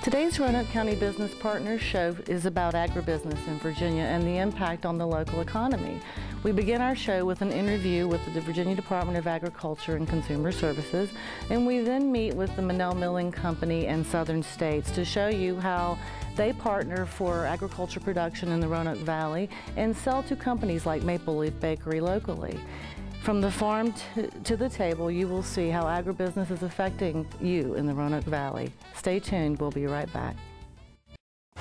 Today's Roanoke County Business Partners show is about agribusiness in Virginia and the impact on the local economy. We begin our show with an interview with the Virginia Department of Agriculture and Consumer Services, and we then meet with the Manel Milling Company and Southern States to show you how they partner for agriculture production in the Roanoke Valley and sell to companies like Maple Leaf Bakery locally. From the farm to the table, you will see how agribusiness is affecting you in the Roanoke Valley. Stay tuned, we'll be right back.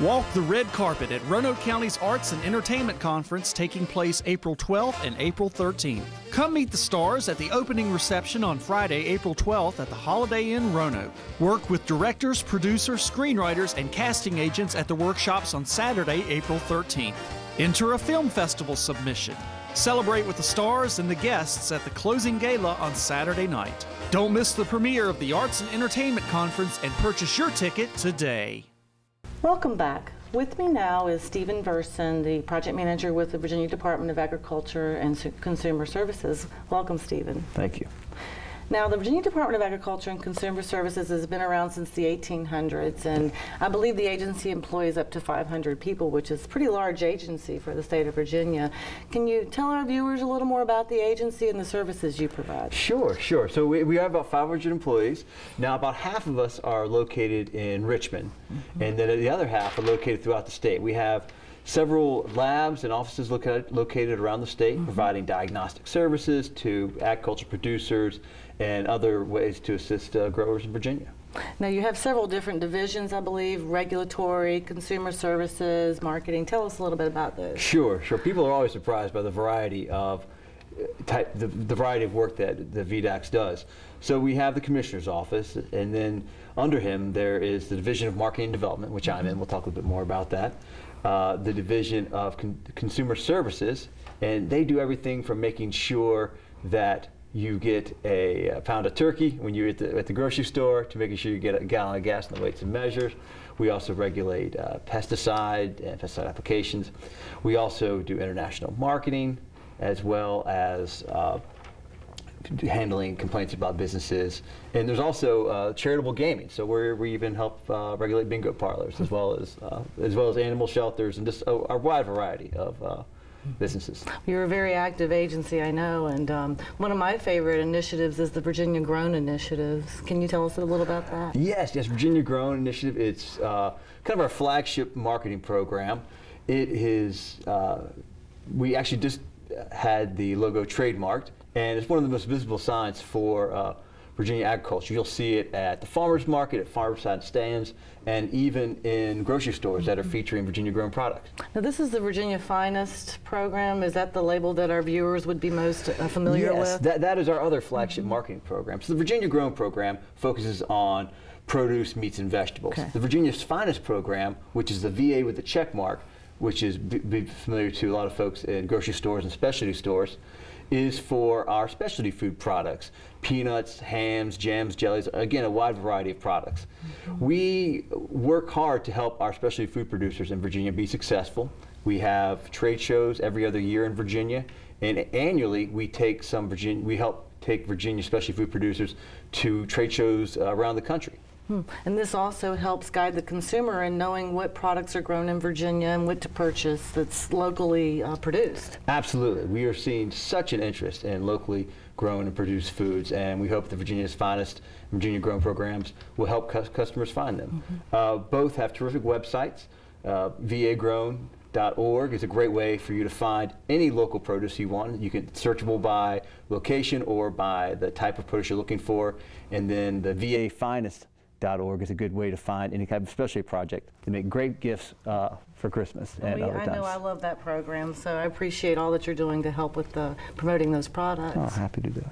Walk the red carpet at Roanoke County's Arts and Entertainment Conference taking place April 12th and April 13th. Come meet the stars at the opening reception on Friday, April 12th at the Holiday Inn Roanoke. Work with directors, producers, screenwriters, and casting agents at the workshops on Saturday, April 13th. Enter a film festival submission. Celebrate with the stars and the guests at the closing gala on Saturday night. Don't miss the premiere of the Arts and Entertainment Conference and purchase your ticket today. Welcome back. With me now is Stephen Verson, the project manager with the Virginia Department of Agriculture and Consumer Services. Welcome, Stephen. Thank you. Now, the Virginia Department of Agriculture and Consumer Services has been around since the 1800s, and I believe the agency employs up to 500 people, which is a pretty large agency for the state of Virginia. Can you tell our viewers a little more about the agency and the services you provide? Sure. So we have about 500 employees. Now, about half of us are located in Richmond, and then the other half are located throughout the state. We have several labs and offices located around the state, providing diagnostic services to agriculture producers and other ways to assist growers in Virginia. Now, you have several different divisions, I believe: regulatory, consumer services, marketing. Tell us a little bit about those. Sure. People are always surprised by the variety of the variety of work that the VDAX does. So we have the Commissioner's Office, and then under him there is the Division of Marketing and Development, which I'm in. We'll talk a little bit more about that. The Division of Consumer Services, and they do everything from making sure that you get a pound of turkey when you're at the grocery store, to making sure you get a gallon of gas in the weights and measures. We also regulate pesticide and pesticide applications. We also do international marketing, as well as handling complaints about businesses. And there's also charitable gaming. So we even help regulate bingo parlors, as well as animal shelters, and just a wide variety of businesses. You're a very active agency, I know, and one of my favorite initiatives is the Virginia Grown Initiative. Can you tell us a little about that? Yes, Virginia Grown Initiative. It's kind of our flagship marketing program. It is, we actually just had the logo trademarked, and it's one of the most visible signs for Virginia agriculture. You'll see it at the farmers market, at farm-side stands, and even in grocery stores that are featuring Virginia grown products. Now, this is the Virginia Finest program. Is that the label that our viewers would be most familiar with? Yes, that is our other flagship marketing program. So the Virginia Grown program focuses on produce, meats, and vegetables. Okay. The Virginia's Finest program, which is the VA with the check mark, which is familiar to a lot of folks in grocery stores and specialty stores, is for our specialty food products: peanuts, hams, jams, jellies, again, a wide variety of products. We work hard to help our specialty food producers in Virginia be successful. We have trade shows every other year in Virginia, and annually we help take Virginia specialty food producers to trade shows around the country. And this also helps guide the consumer in knowing what products are grown in Virginia and what to purchase that's locally produced. Absolutely. We are seeing such an interest in locally grown and produced foods, and we hope the Virginia's Finest Virginia Grown programs will help customers find them. Both have terrific websites. vagrown.org is a great way for you to find any local produce you want. You can searchable by location or by the type of produce you're looking for, and then the vafinest.org is a good way to find any kind of specialty project to make great gifts for Christmas and other times. I know, I love that program, so I appreciate all that you're doing to help with promoting those products. Oh, happy to do it.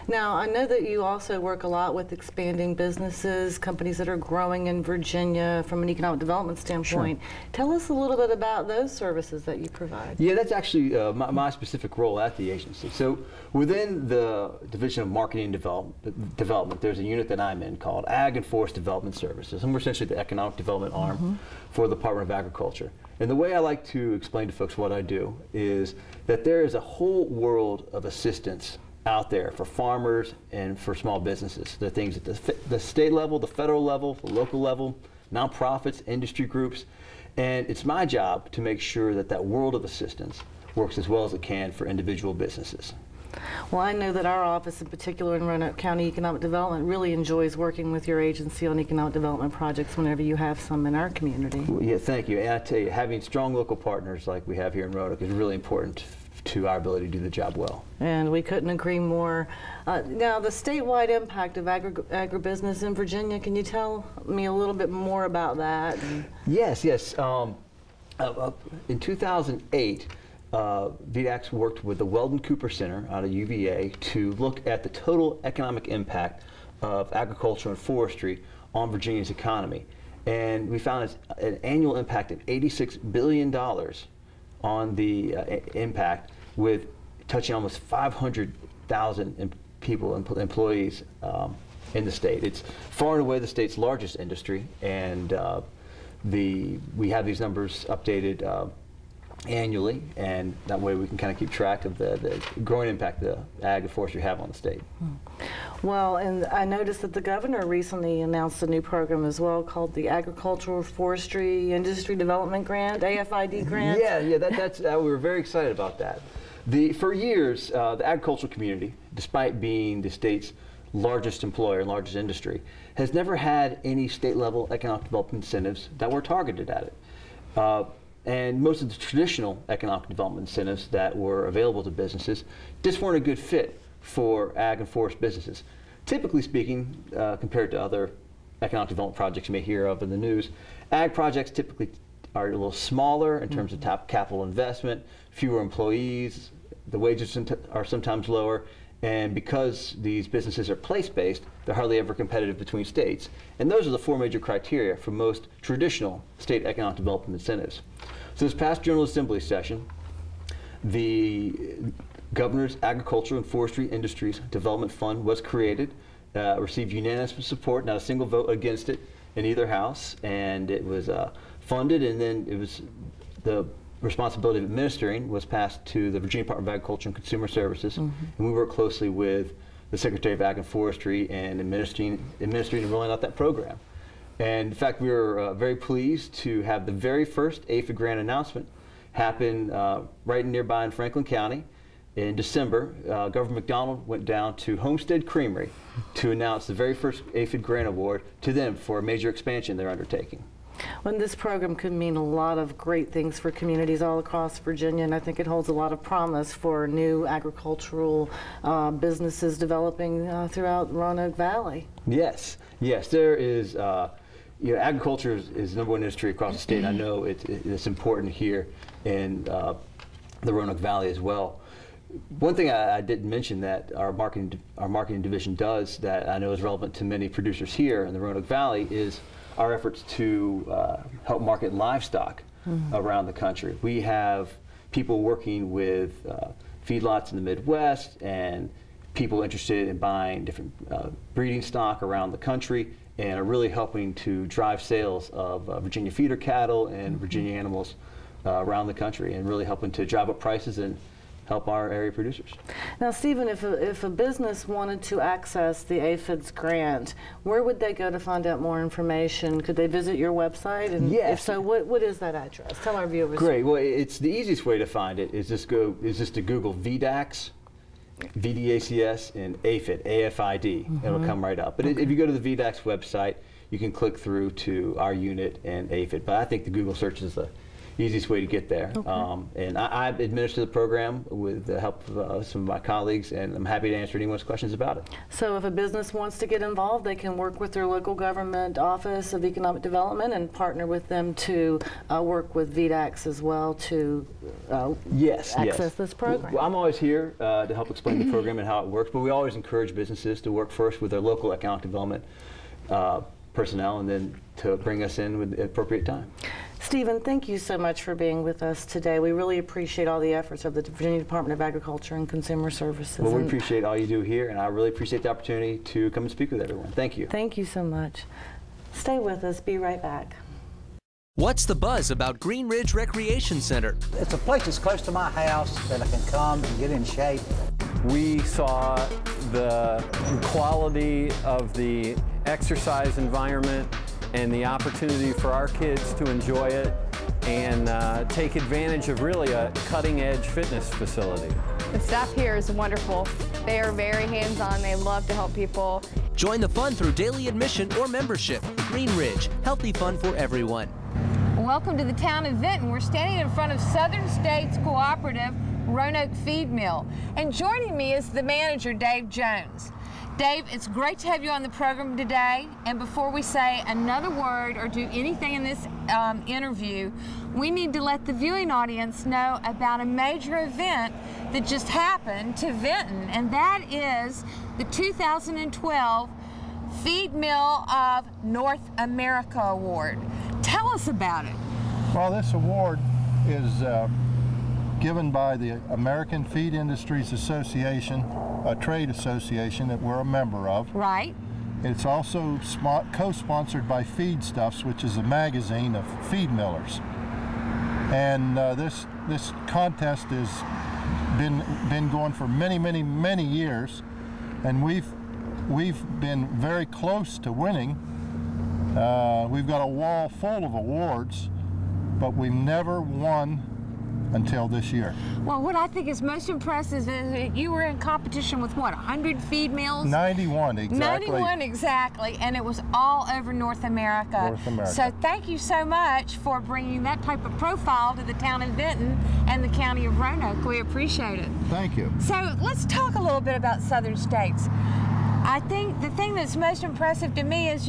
Now, I know that you also work a lot with expanding businesses, companies that are growing in Virginia from an economic development standpoint. Sure. Tell us a little bit about those services that you provide. Yeah, that's actually my specific role at the agency. So within the Division of Marketing and Development, there's a unit that I'm in called Ag and Forest Development Services, and we're essentially the economic development arm for the Department of Agriculture. And the way I like to explain to folks what I do is that there is a whole world of assistance out there for farmers and for small businesses. The things at the state level, the federal level, the local level, nonprofits, industry groups, and it's my job to make sure that that world of assistance works as well as it can for individual businesses. Well, I know that our office in particular in Roanoke County Economic Development really enjoys working with your agency on economic development projects whenever you have some in our community. Well, yeah, thank you. And I tell you, having strong local partners like we have here in Roanoke is really important to our ability to do the job well. And we couldn't agree more. Now, the statewide impact of agribusiness in Virginia, can you tell me a little bit more about that? Yes. In 2008, VDAX worked with the Weldon Cooper Center out of UVA to look at the total economic impact of agriculture and forestry on Virginia's economy. And we found an annual impact of $86 billion on the impact, with touching almost 500,000 people, employees in the state. It's far and away the state's largest industry, and we have these numbers updated annually, and that way we can kind of keep track of the growing impact the ag and forestry have on the state. Well, and I noticed that the governor recently announced a new program as well called the Agricultural Forestry Industry Development Grant, AFID grant. Yeah, that's we were very excited about that. For years, the agricultural community, despite being the state's largest employer and largest industry, has never had any state-level economic development incentives that were targeted at it. And most of the traditional economic development incentives that were available to businesses just weren't a good fit for ag and forest businesses. Typically speaking, compared to other economic development projects you may hear of in the news, ag projects typically are a little smaller in terms of capital investment, fewer employees, the wages are sometimes lower, and because these businesses are place-based, they're hardly ever competitive between states. And those are the four major criteria for most traditional state economic development incentives. So this past General Assembly session, the Governor's Agriculture and Forestry Industries Development Fund was created, received unanimous support, not a single vote against it in either house, and it was funded, and then it was the responsibility of administering was passed to the Virginia Department of Agriculture and Consumer Services, and we work closely with the Secretary of Ag and Forestry in administering and rolling out that program. And in fact, we were very pleased to have the very first APHID grant announcement happen right nearby in Franklin County. In December, Governor McDonald went down to Homestead Creamery to announce the very first APHID grant award to them for a major expansion they're undertaking. Well, this program could mean a lot of great things for communities all across Virginia, and I think it holds a lot of promise for new agricultural businesses developing throughout Roanoke Valley. Yes, there is. Agriculture is the #1 industry across the state, and I know it's important here in the Roanoke Valley as well. One thing I didn't mention that our marketing division does that I know is relevant to many producers here in the Roanoke Valley is our efforts to help market livestock around the country. We have people working with feedlots in the Midwest and people interested in buying different breeding stock around the country, and are really helping to drive sales of Virginia feeder cattle and Virginia animals around the country, and really helping to drive up prices and help our area producers. Now, Stephen, if a business wanted to access the APHID's grant, where would they go to find out more information? Could they visit your website? And yes. If so, what is that address? Tell our viewers. Great. Well, it's the easiest way to find it is just to Google VDAX, VDACS, and APHID, AFID. It'll come right up. But if you go to the VDAX website, you can click through to our unit and APHID. But I think the Google search is the easiest way to get there. Okay. And I administer the program with the help of some of my colleagues, and I'm happy to answer anyone's questions about it. So if a business wants to get involved, they can work with their local government office of economic development and partner with them to work with VDAX as well to access this program. Well, I'm always here to help explain the program and how it works, but we always encourage businesses to work first with their local economic development personnel, and then to bring us in with the appropriate time. Stephen, thank you so much for being with us today. We really appreciate all the efforts of the Virginia Department of Agriculture and Consumer Services. Well, we appreciate all you do here, and I really appreciate the opportunity to come and speak with everyone. Thank you. Thank you so much. Stay with us. Be right back. What's the buzz about Green Ridge Recreation Center? It's a place that's close to my house that I can come and get in shape. We saw the quality of the exercise environment and the opportunity for our kids to enjoy it and take advantage of really a cutting-edge fitness facility. The staff here is wonderful. They are very hands-on. They love to help people. Join the fun through daily admission or membership. Green Ridge, healthy fun for everyone. Welcome to the town of Vinton. We're standing in front of Southern States Cooperative Roanoke Feed Mill. And joining me is the manager, Dave Jones. Dave, it's great to have you on the program today. And before we say another word or do anything in this interview, we need to let the viewing audience know about a major event that just happened to Vinton, and that is the 2012 Feed Mill of North America Award. Tell us about it. Well, this award is given by the American Feed Industries Association, a trade association that we're a member of. Right. It's also co-sponsored by Feedstuffs, which is a magazine of feed millers. And this contest has been going for many years, and we've been very close to winning. We've got a wall full of awards, but we've never won until this year. Well, what I think is most impressive is that you were in competition with what, 100 feed mills? 91 exactly. 91 exactly, and it was all over North America. North America. So thank you so much for bringing that type of profile to the town of Vinton and the county of Roanoke. We appreciate it. Thank you. So let's talk a little bit about Southern States. I think the thing that's most impressive to me is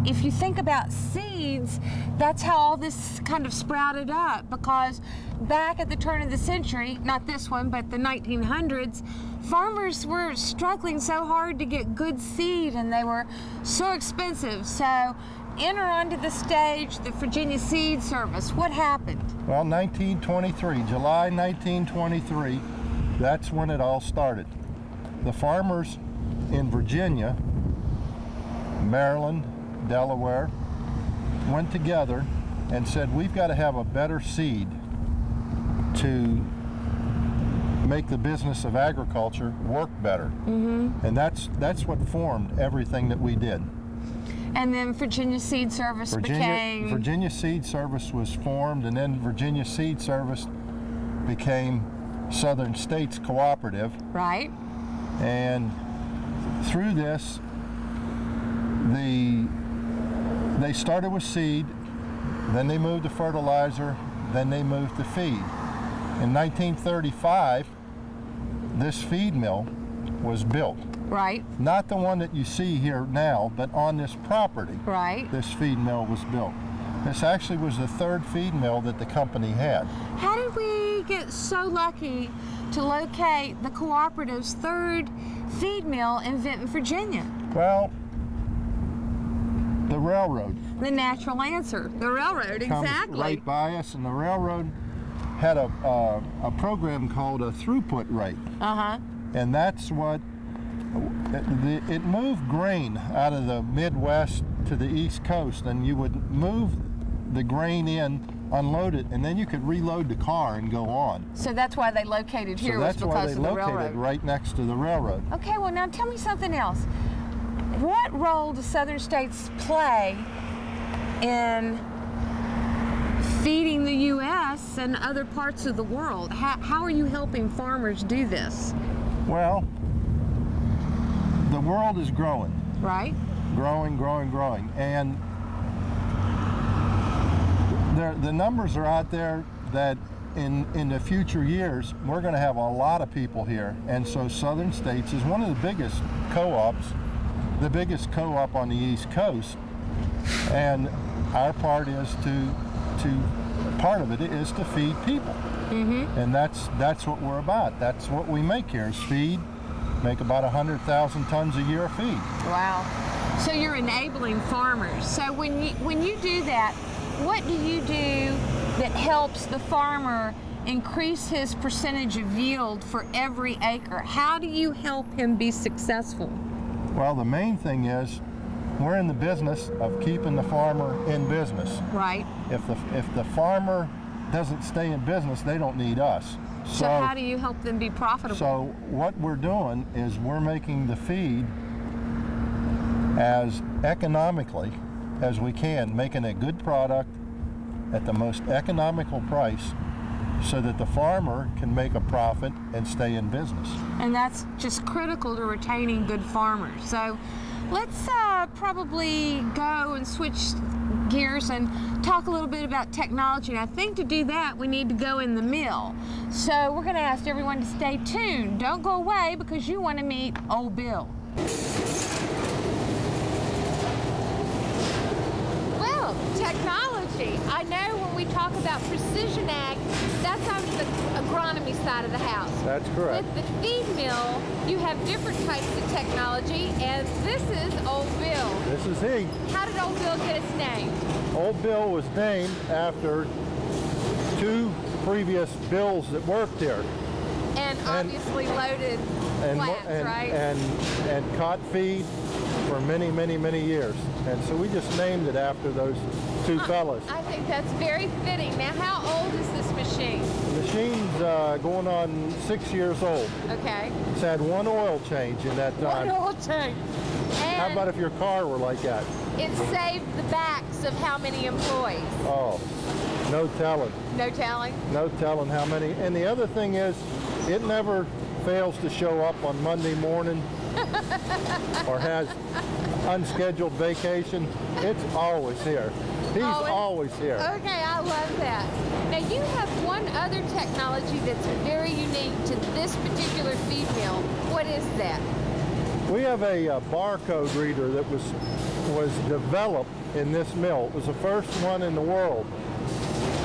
if you think about seeds, that's how all this kind of sprouted up, because back at the turn of the century, not this one, but the 1900s, farmers were struggling so hard to get good seed, and they were so expensive. So enter onto the stage the Virginia Seed Service. What happened? Well, 1923, July 1923, that's when it all started. The farmers in Virginia, Maryland, Delaware, went together and said, we've got to have a better seed to make the business of agriculture work better. And that's what formed everything that we did. And then Virginia Seed Service became... Virginia Seed Service was formed, and then Virginia Seed Service became Southern States Cooperative. Right. And through this, they started with seed, then they moved to fertilizer, then they moved to feed. In 1935, this feed mill was built. Right. Not the one that you see here now, but on this property. Right. This feed mill was built. This actually was the third feed mill that the company had. How did we get so lucky to locate the cooperative's third feed mill in Vinton, Virginia? Well, the railroad. The natural answer, the railroad, exactly. Comes right by us, and the railroad had a program called a throughput rate. And that's what, it moved grain out of the Midwest to the East Coast, and you would move the grain in, unload it, and then you could reload the car and go on. So that's why they located here, was because of the railroad. That's why they located right next to the railroad. Okay, well now tell me something else. What role does Southern States play in feeding the U.S. and other parts of the world? How are you helping farmers do this? Well, the world is growing. Right. Growing. And the numbers are out there that in the future years, we're going to have a lot of people here. And so Southern States is one of the biggest co-ops, the biggest co-op on the East Coast. And our part is part of it is to feed people. And that's what we're about. That's what we make here, is feed. Make about 100,000 tons a year of feed. Wow. So you're enabling farmers. So when you do that, what do you do that helps the farmer increase his percentage of yield for every acre? How do you help him be successful? Well, the main thing is we're in the business of keeping the farmer in business. Right. If the farmer doesn't stay in business, they don't need us. So how do you help them be profitable? So what we're doing is we're making the feed as economically as we can, making a good product at the most economical price so that the farmer can make a profit and stay in business. And that's just critical to retaining good farmers. So let's probably go and switch gears and talk a little bit about technology. And I think to do that, we need to go in the mill. So we're going to ask everyone to stay tuned. Don't go away because you want to meet Old Bill. Well, technology. I know when we talk about precision ag, that's on the agronomy side of the house. That's correct. With the feed mill, you have different types of technology, and this is Old Bill. This is he. How did Old Bill get its name? Old Bill was named after 2 previous Bills that worked here. And obviously loaded flats, right? And caught feed for many, many, many years. And so we just named it after those 2 fellas. I think that's very fitting. Now, how old is this machine? The machine's going on 6 years old. Okay. It's had 1 oil change in that time. 1 oil change. And how about if your car were like that? It saved the backs of how many employees? Oh, no telling. No telling? No telling how many. And the other thing is, it never fails to show up on Monday morning or has unscheduled vacation. It's always here. He's always here. Okay, I love that. Now you have one other technology that's very unique to this particular feed mill. What is that? We have a barcode reader that was developed in this mill. It was the first one in the world.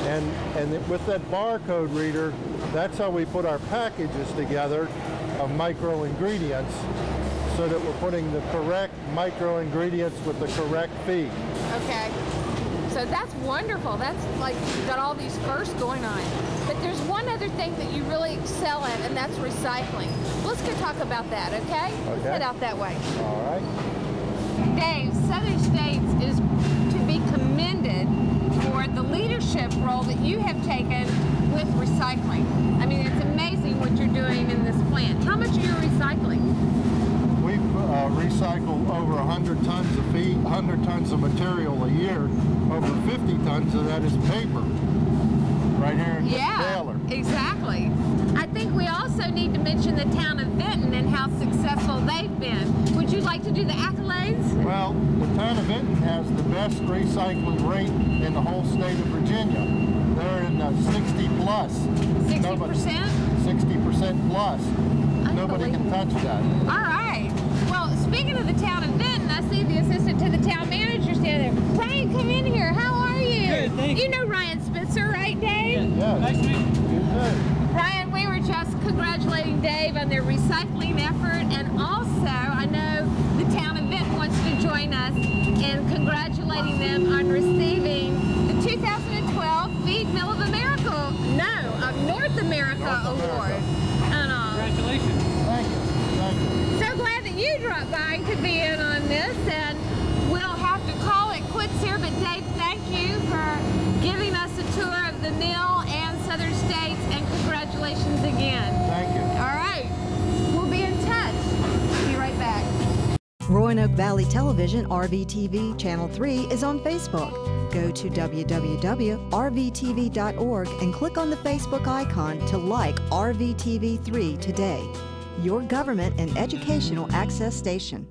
And with that barcode reader, that's how we put our packages together of micro ingredients so that we're putting the correct micro ingredients with the correct feed. Okay. So that's wonderful. That's like you've got all these firsts going on. But there's one other thing that you really excel at, and that's recycling. Let's go talk about that, okay? Let's head out that way. All right. Dave, Southern States is to be commended for the leadership role that you have taken with recycling. I mean, it's amazing what you're doing in this plant. How much are you recycling? We've recycled over 100 tons of feed, 100 tons of material a year. Over 50 tons of that is paper. Right here in Baylor. Exactly. I think we also need to mention the town of Vinton and how successful they've been. Would you like to do the accolades? Well, the town of Vinton has the best recycling rate in the whole state of Virginia. They're in 60 plus. 60%? 60% plus. Nobody can touch that. All right. Well, speaking of the town of Vinton, I see the assistant to the town manager standing there. Ryan, come in here. How are you? Good, thanks. You know Ryan Spitzer, right, Dave? Yeah. Nice to meet you. Ryan, we were just congratulating Dave on their recycling effort, and also I know the town of Vinton wants to join us in congratulating them on receiving the 2012 Feed Mill of America, North America Award. Congratulations. Thank you. Thank you. So glad that you dropped by to be in on this, and we'll have to call it quits here, but Dave, thank you for giving us a tour of the mill and Southern States, and congratulations again. Thank you. All right, we'll be in touch. Be right back. Roanoke Valley Television RVTV Channel 3 is on Facebook. Go to www.rvtv.org and click on the Facebook icon to like RVTV3 today, your government and educational access station.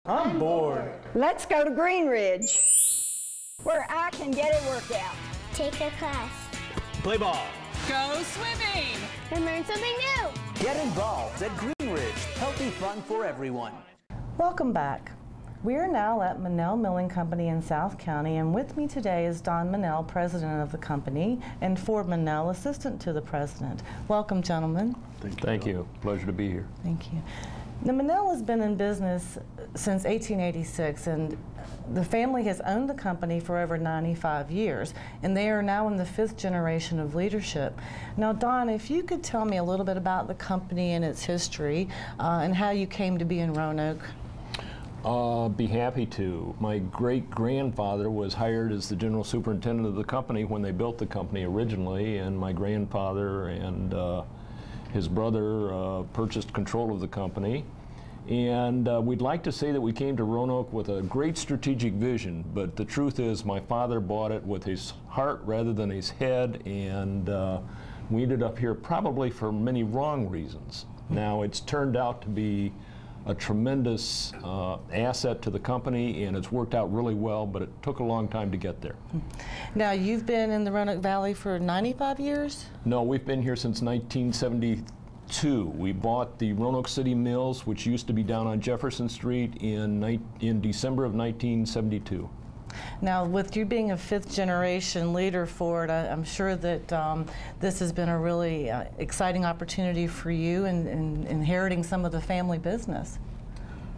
I'm bored. Let's go to Green Ridge, where I can get a workout. Take a class. Play ball. Go swimming. And learn something new. Get involved at Green Ridge. Healthy fun for everyone. Welcome back. We are now at Monell Milling Company in South County, and with me today is Don Monell, president of the company, and Ford Monell, assistant to the president. Welcome, gentlemen. Thank you. Pleasure to be here. Thank you. The Manel has been in business since 1886, and the family has owned the company for over 95 years, and they are now in the 5th generation of leadership. Now, Don, if you could tell me a little bit about the company and its history, and how you came to be in Roanoke. Be happy to. My great-grandfather was hired as the general superintendent of the company when they built the company originally, and my grandfather and his brother purchased control of the company. And we'd like to say that we came to Roanoke with a great strategic vision, but the truth is my father bought it with his heart rather than his head, and we ended up here probably for many wrong reasons. Now, it's turned out to be a tremendous asset to the company, and it's worked out really well, but it took a long time to get there. Now, you've been in the Roanoke Valley for 95 years? No, we've been here since 1972. We bought the Roanoke City Mills, which used to be down on Jefferson Street, in December of 1972. Now, with you being a 5th generation leader for it, I'm sure that this has been a really exciting opportunity for you in inheriting some of the family business.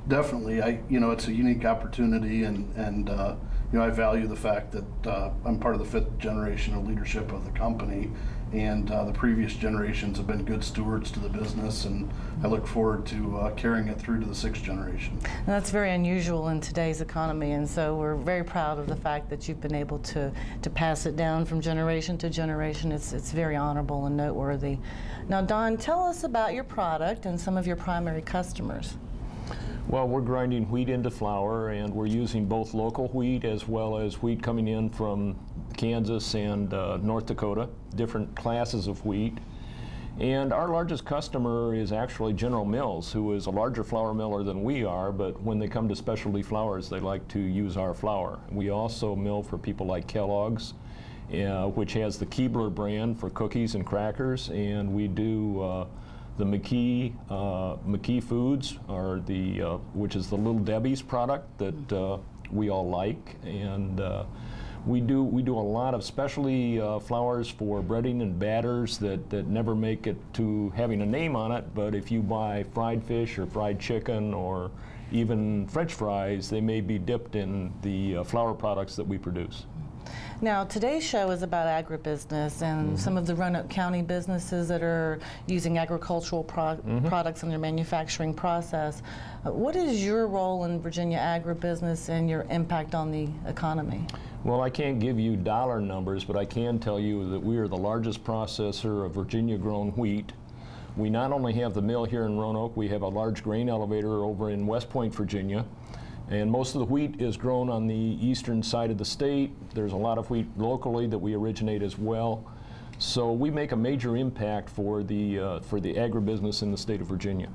Definitely. It's a unique opportunity, and I value the fact that I'm part of the 5th generation of leadership of the company, and the previous generations have been good stewards to the business, and I look forward to carrying it through to the 6th generation. And that's very unusual in today's economy, and so we're very proud of the fact that you've been able to pass it down from generation to generation. It's very honorable and noteworthy. Now, Don, tell us about your product and some of your primary customers. Well, we're grinding wheat into flour, and we're using both local wheat as well as wheat coming in from Kansas and North Dakota, different classes of wheat. And our largest customer is actually General Mills, who is a larger flour miller than we are, but when they come to specialty flours, they like to use our flour. We also mill for people like Kellogg's, which has the Keebler brand for cookies and crackers, and we do the McKee Foods, which is the Little Debbie's product that we all like, and we do a lot of specialty flours for breading and batters that never make it to having a name on it, but if you buy fried fish or fried chicken or even French fries, they may be dipped in the flour products that we produce. Now, today's show is about agribusiness and some of the Roanoke County businesses that are using agricultural products in their manufacturing process. What is your role in Virginia agribusiness and your impact on the economy? Well, I can't give you dollar numbers, but I can tell you that we are the largest processor of Virginia-grown wheat. We not only have the mill here in Roanoke, we have a large grain elevator over in West Point, Virginia. And most of the wheat is grown on the eastern side of the state. There's a lot of wheat locally that we originate as well. So we make a major impact for the agribusiness in the state of Virginia.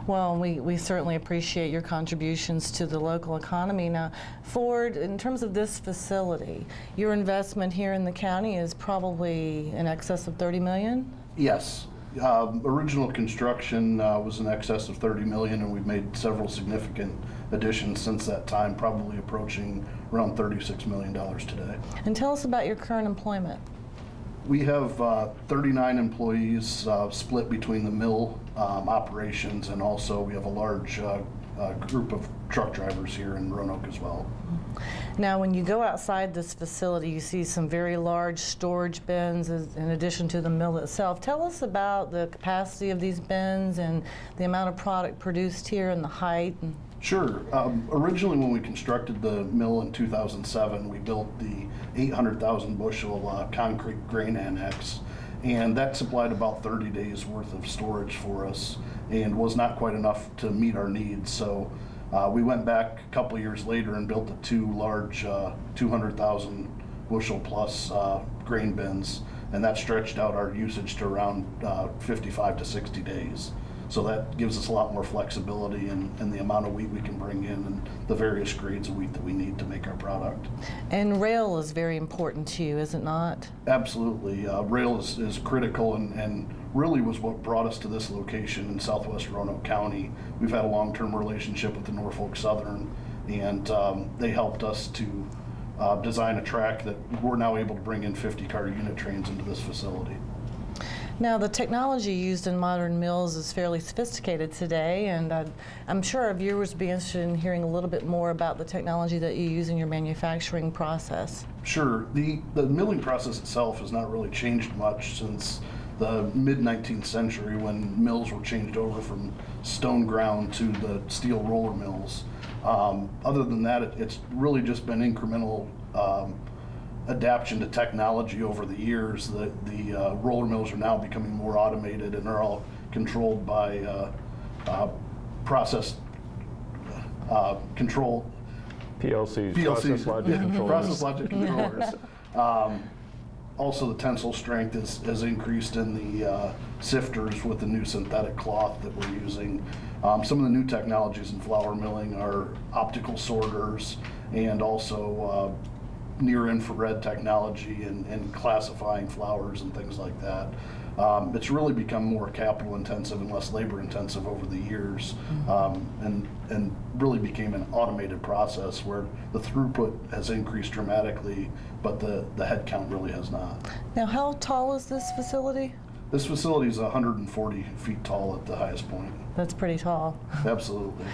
Well, we certainly appreciate your contributions to the local economy. Now, Ford, in terms of this facility, your investment here in the county is probably in excess of $30 million? Yes. Original construction was in excess of $30 million, and we've made several significant additions since that time, probably approaching around $36 million today. And tell us about your current employment. We have 39 employees split between the mill operations, and also we have a large group of truck drivers here in Roanoke as well. Now, when you go outside this facility, you see some very large storage bins in addition to the mill itself. Tell us about the capacity of these bins and the amount of product produced here and the height. Sure. Originally, when we constructed the mill in 2007, we built the 800,000 bushel concrete grain annex, and that supplied about 30 days worth of storage for us and was not quite enough to meet our needs. So we went back a couple of years later and built the two large 200,000 bushel plus grain bins, and that stretched out our usage to around 55 to 60 days. So that gives us a lot more flexibility in the amount of wheat we can bring in and the various grades of wheat that we need to make our product. And rail is very important to you, is it not? Absolutely. Rail is critical and really was what brought us to this location in southwest Roanoke County. We've had a long-term relationship with the Norfolk Southern, and they helped us to design a track that we're now able to bring in 50-car unit trains into this facility. Now, the technology used in modern mills is fairly sophisticated today, and I'm sure our viewers would be interested in hearing a little bit more about the technology that you use in your manufacturing process. Sure. The milling process itself has not really changed much since the mid-19th century, when mills were changed over from stone ground to the steel roller mills. Other than that, it's really just been incremental adaptation to technology over the years. The roller mills are now becoming more automated and are all controlled by process control. PLCs, process logic controllers. Process logic controllers. Also, the tensile strength has increased in the sifters with the new synthetic cloth that we're using. Some of the new technologies in flour milling are optical sorters and also near-infrared technology and classifying flours and things like that. It's really become more capital-intensive and less labor-intensive over the years, and really became an automated process where the throughput has increased dramatically, but the head count really has not. Now, how tall is this facility? This facility is 140 feet tall at the highest point. That's pretty tall. Absolutely.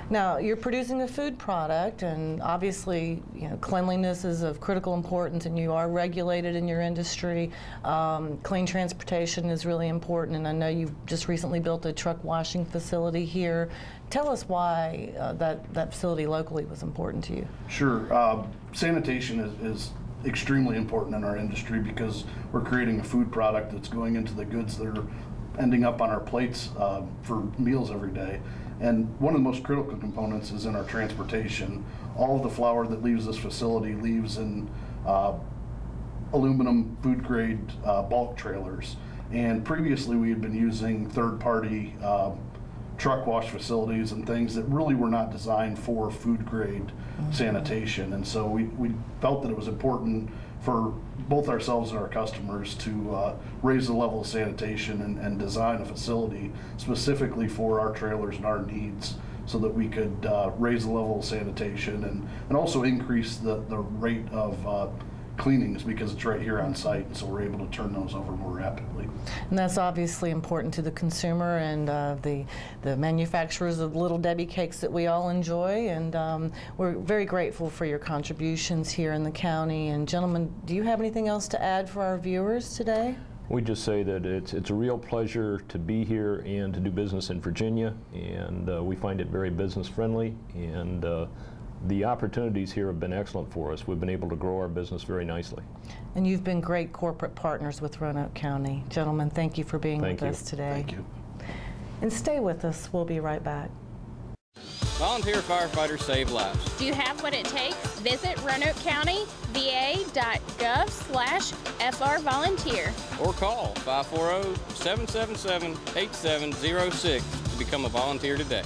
Now, you're producing a food product, and obviously, cleanliness is of critical importance, and you are regulated in your industry. Clean transportation is really important, and I know you've just recently built a truck washing facility here. Tell us why that facility locally was important to you. Sure. Sanitation is extremely important in our industry because we're creating a food product that's going into the goods that are ending up on our plates for meals every day. And one of the most critical components is in our transportation. All of the flour that leaves this facility leaves in aluminum food grade bulk trailers. And previously we had been using third-party truck wash facilities and things that really were not designed for food grade sanitation. And so we felt that it was important for both ourselves and our customers to raise the level of sanitation and design a facility specifically for our trailers and our needs, so that we could raise the level of sanitation and also increase the rate of cleanings, because it's right here on site, and so we're able to turn those over more rapidly. And that's obviously important to the consumer and the manufacturers of Little Debbie cakes that we all enjoy, and we're very grateful for your contributions here in the county. And gentlemen, do you have anything else to add for our viewers today? We just say that it's a real pleasure to be here and to do business in Virginia, and we find it very business friendly, and the opportunities here have been excellent for us. We've been able to grow our business very nicely. And you've been great corporate partners with Roanoke County. Gentlemen, thank you for being with us today. Thank you. And stay with us. We'll be right back. Volunteer firefighters save lives. Do you have what it takes? Visit RoanokeCountyVA.gov/FRVolunteer. Or call 540-777-8706 to become a volunteer today.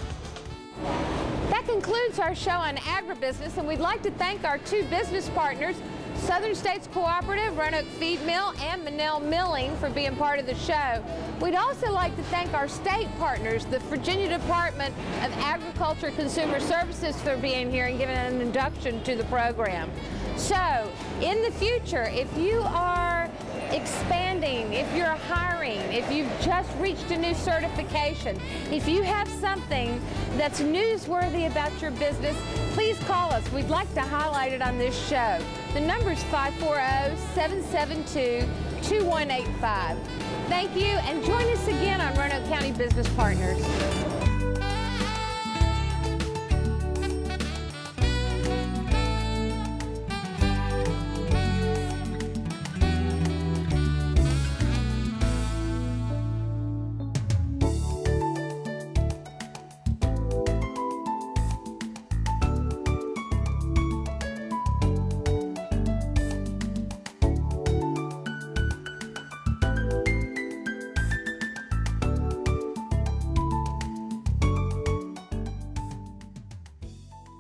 That concludes our show on agribusiness, and we'd like to thank our two business partners, Southern States Cooperative, Roanoke Feed Mill, and Manel Milling, for being part of the show. We'd also like to thank our state partners, the Virginia Department of Agriculture and Consumer Services, for being here and giving an induction to the program. So, in the future, if you are expanding, if you're hiring, if you've just reached a new certification, if you have something that's newsworthy about your business, please call us. We'd like to highlight it on this show. The number is 540-772-2185. Thank you, and join us again on Roanoke County Business Partners.